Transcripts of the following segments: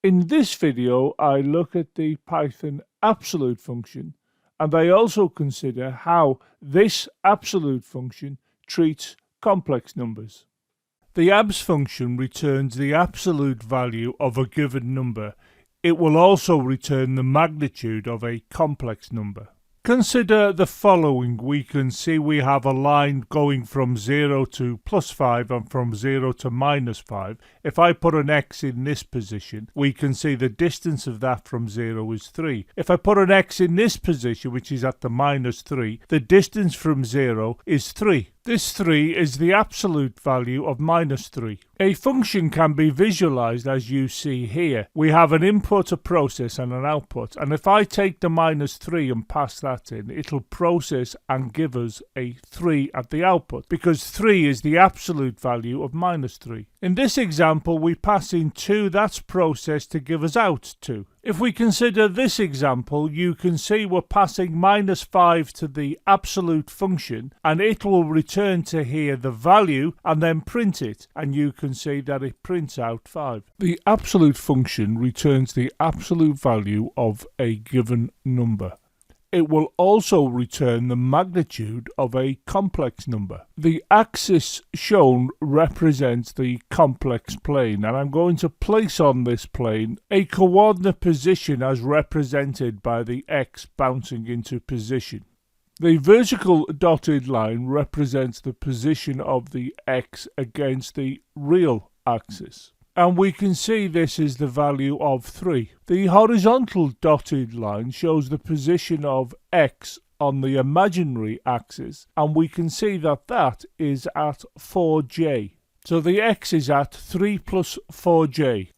In this video, I look at the Python absolute function, and I also consider how this absolute function treats complex numbers. The abs function returns the absolute value of a given number. It will also return the magnitude of a complex number. Consider the following. We can see we have a line going from 0 to +5 and from 0 to -5. If I put an x in this position, we can see the distance of that from 0 is 3. If I put an x in this position, which is at the -3, the distance from 0 is 3. This 3 is the absolute value of -3. A function can be visualized as you see here. We have an input, a process, and an output. And if I take the -3 and pass that in, it'll process and give us a 3 at the output, because 3 is the absolute value of -3. In this example, we pass in 2, that's processed to give us out 2. If we consider this example, you can see we're passing -5 to the absolute function, and it will return to here the value and then print it, and you can see that it prints out 5. The absolute function returns the absolute value of a given number. It will also return the magnitude of a complex number. The axis shown represents the complex plane, and I'm going to place on this plane a coordinate position as represented by the x bouncing into position. The vertical dotted line represents the position of the x against the real axis, and we can see this is the value of 3. The horizontal dotted line shows the position of x on the imaginary axis, and we can see that that is at 4j. So the x is at 3 plus 4j.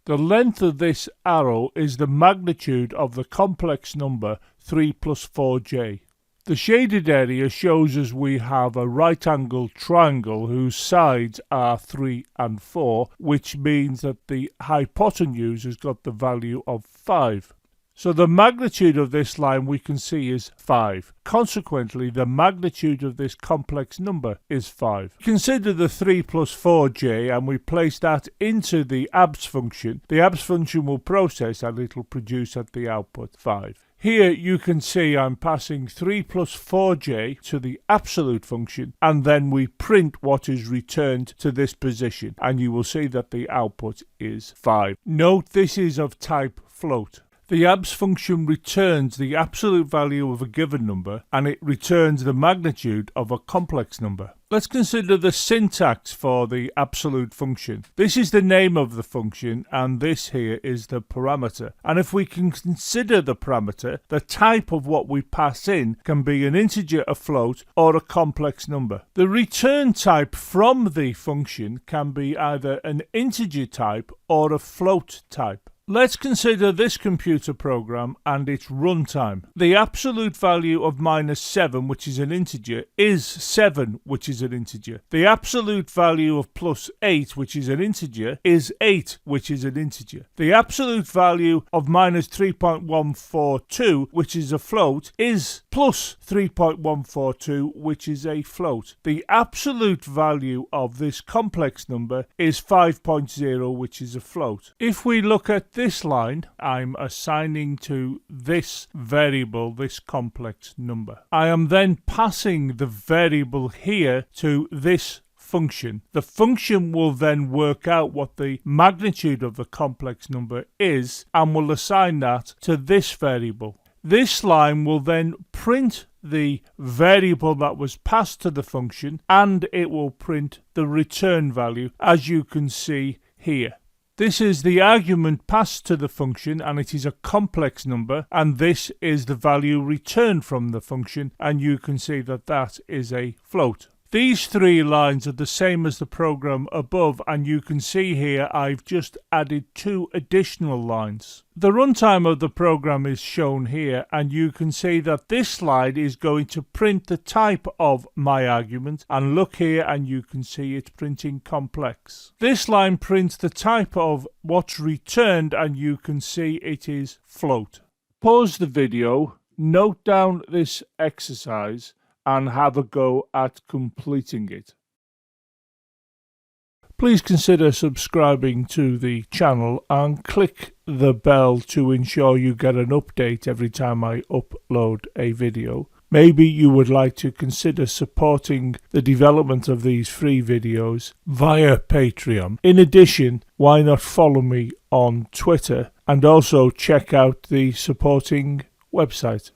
The length of this arrow is the magnitude of the complex number 3 plus 4j. The shaded area shows us we have a right-angled triangle whose sides are 3 and 4, which means that the hypotenuse has got the value of 5. So the magnitude of this line we can see is 5. Consequently, the magnitude of this complex number is 5. Consider the 3 plus 4j and we place that into the abs function. The abs function will process and it will produce at the output 5. Here you can see I'm passing 3 plus 4j to the absolute function, and then we print what is returned to this position, and you will see that the output is 5. Note this is of type float. The abs function returns the absolute value of a given number, and it returns the magnitude of a complex number. Let's consider the syntax for the absolute function. This is the name of the function, and this here is the parameter. And if we can consider the parameter, the type of what we pass in can be an integer, a float, or a complex number. The return type from the function can be either an integer type or a float type. Let's consider this computer program and its runtime. The absolute value of -7, which is an integer, is 7, which is an integer. The absolute value of +8, which is an integer, is 8, which is an integer. The absolute value of -3.142, which is a float, is +3.142, which is a float. The absolute value of this complex number is 5.0, which is a float. If we look at this line, I'm assigning to this variable this complex number. I am then passing the variable here to this function. The function will then work out what the magnitude of the complex number is and will assign that to this variable. This line will then print the variable that was passed to the function, and it will print the return value, as you can see here. This is the argument passed to the function, and it is a complex number, and this is the value returned from the function, and you can see that that is a float. These 3 lines are the same as the program above, and you can see here I've just added 2 additional lines. The runtime of the program is shown here, and you can see that this line is going to print the type of my argument, and look here and you can see it printing complex. This line prints the type of what's returned, and you can see it is float. Pause the video, note down this exercise, and have a go at completing it. Please consider subscribing to the channel and click the bell to ensure you get an update every time I upload a video. Maybe you would like to consider supporting the development of these free videos via Patreon. In addition, why not follow me on Twitter and also check out the supporting website.